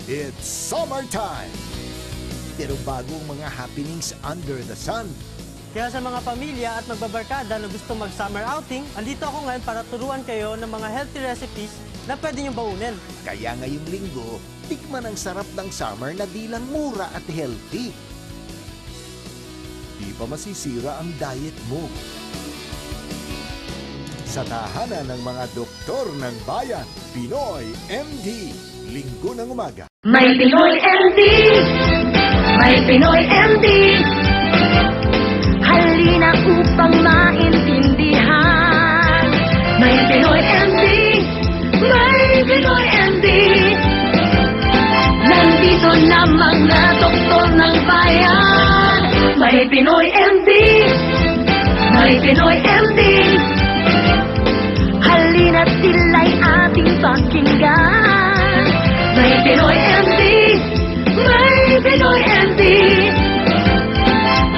It's summertime! Pero bago ang mga happenings under the sun, Kaya sa mga pamilya at magbabarkada na gusto mag-summer outing, andito ako ngayon para turuan kayo ng mga healthy recipes na pwede nyo baunin. kaya ngayong linggo, tikman ang sarap ng summer na di lang mura at healthy. Di pa masisira ang diet mo. Sa tahanan ng mga doktor ng bayan, Pinoy MD, linggo ng umaga. May Pinoy MD! May Pinoy MD! Halina upang maintindihan. May Pinoy MD! May Pinoy MD! Nandito na mga doktor ng bayan. May Pinoy MD! May Pinoy MD! Halina sila'y ating pakinggan. May Pinoy MD! May Pinoy MD!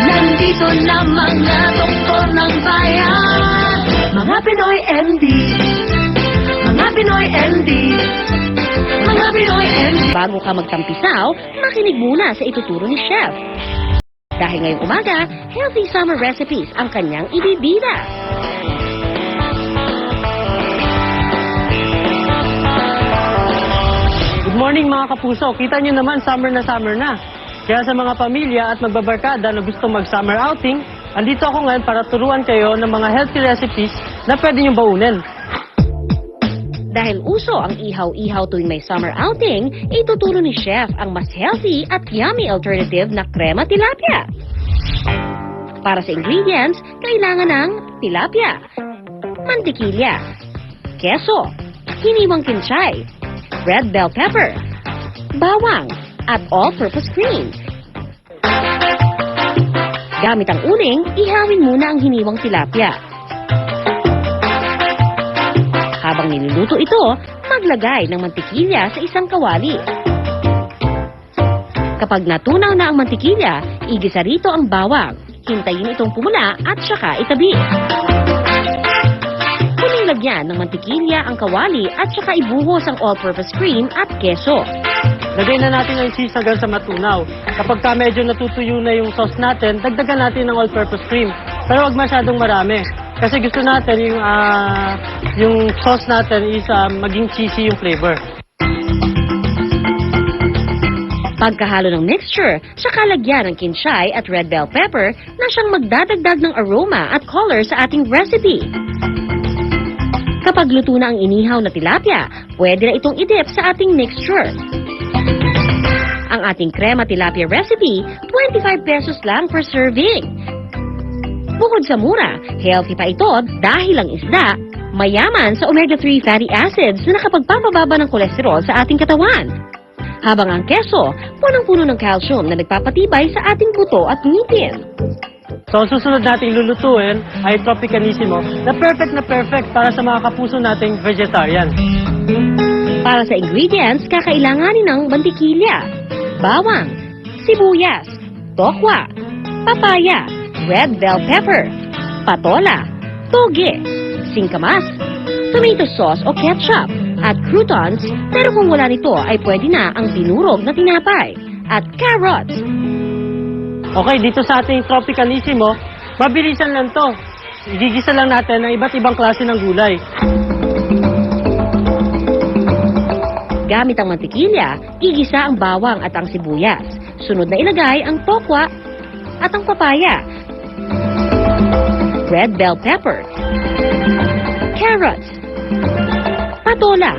Nandito na mga doktor ng bayan. Mga Pinoy MD! Mga Pinoy MD! Mga Pinoy MD! Bago ka magtampisaw, makinig muna sa ituturo ni Chef. Dahil ngayong umaga, healthy summer recipes ang kanyang ibibida. Good morning mga kapuso! Kita nyo naman, summer na. Kaya sa mga pamilya at magbabarkada na gusto mag-summer outing, andito ako ngayon para turuan kayo ng mga healthy recipes na pwede nyo baunin. Dahil uso ang ihaw-ihaw tuwing may summer outing, ituturo ni Chef ang mas healthy at yummy alternative na crema tilapia. Para sa ingredients, kailangan ng tilapia, mantikilya, keso, hiniwang kinsay, red bell pepper, bawang, at all-purpose cream. Gamit ang uling, ihawin muna ang hiniwang tilapia. Habang niluluto ito, maglagay ng mantikilya sa isang kawali. Kapag natunaw na ang mantikilya, igisa rito ang bawang. Hintayin itong pumula at saka itabi. Huling lagyan ng mantikilya ang kawali at saka ibuhos ang all-purpose cream at keso. Lagay na natin ang cheese hanggang sa matunaw. Kapag ka medyo natutuyo na yung sauce natin, dagdagan natin ng all-purpose cream. Pero wag masyadong marami. Kasi gusto natin yung sauce natin is maging cheesy yung flavor. Pagkahalo ng mixture, saka lagyan ng kinsay at red bell pepper na siyang magdadagdag ng aroma at color sa ating recipe. Kapag luto na ang inihaw na tilapia, pwede na itong i-dip sa ating mixture. Ang ating crema tilapia recipe, 25 pesos lang per serving. Bukod sa mura, healthy pa ito dahil ang isda, mayaman sa omega-3 fatty acids na nakapagpapababa ng kolesterol sa ating katawan. Habang ang keso, punong-puno ng calcium na nagpapatibay sa ating buto at ngipin. So, ang susunod nating lulutuin ay Tropicalissimo na perfect para sa mga kapuso nating vegetarian. Para sa ingredients, kakailanganin ng mantikilya, bawang, sibuyas, tokwa, papaya, red bell pepper, patola, toge, singkamas, tomato sauce o ketchup, at croutons, pero kung wala nito ay pwede na ang dinurog na tinapay, at carrots. Okay, dito sa ating Tropicalissimo, mabilisan lang to. Igigisa lang natin ng iba't ibang klase ng gulay. Gamit ang mantikilya, igisa ang bawang at ang sibuyas. Sunod na ilagay ang tokwa at ang papaya, red bell pepper, carrots, patola,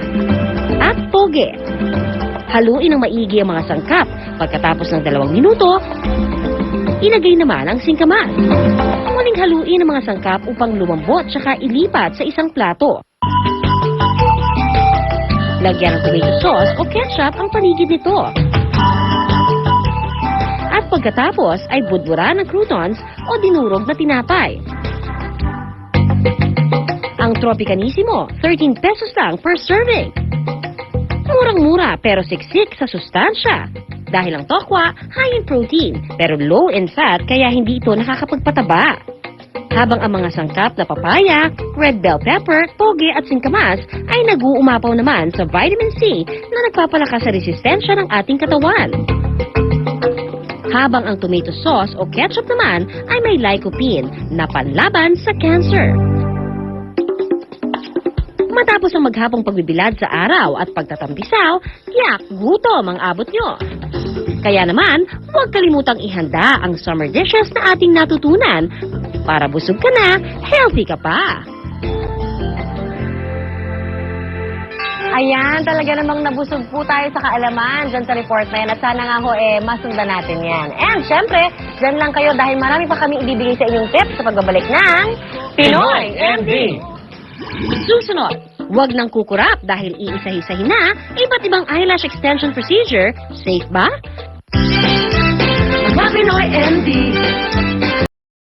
at toge. Haluin ng maigi ang mga sangkap. Pagkatapos ng 2 minuto, ilagay naman ang singkamas. Muling haluin ang mga sangkap upang lumambot tsaka ilipat sa isang plato. Lagyan ng tomato sauce o ketchup ang paligid nito. At pagkatapos ay budburan ng croutons o dinurog na tinapay. Ang Tropicalissimo, 13 pesos lang per serving. Murang-mura pero siksik sa sustansya. Dahil ang tokwa, high in protein pero low in fat kaya hindi ito nakakapagpataba. Habang ang mga sangkap na papaya, red bell pepper, toge at singkamas ay nag-uumapaw naman sa vitamin C na nagpapalakas sa resistensya ng ating katawan. Habang ang tomato sauce o ketchup naman ay may lycopene na panlaban sa cancer. Matapos ang maghapong pagbibilad sa araw at pagtatampisaw, yak, gutom ang abot nyo. Kaya naman, huwag kalimutang ihanda ang summer dishes na ating natutunan para busog ka na, healthy ka pa. Ayan, talaga namang nabusog po tayo sa kaalaman dyan sa report na yan. At sana nga ho, masundan natin yan. And syempre, dyan lang kayo dahil marami pa kami ibibigay sa inyong tips sa pagbabalik ng Pinoy MD! Susunod, huwag nang kukurap dahil iisa-isahin na iba't ibang eyelash extension procedure. Safe ba? Mga Pinoy MD.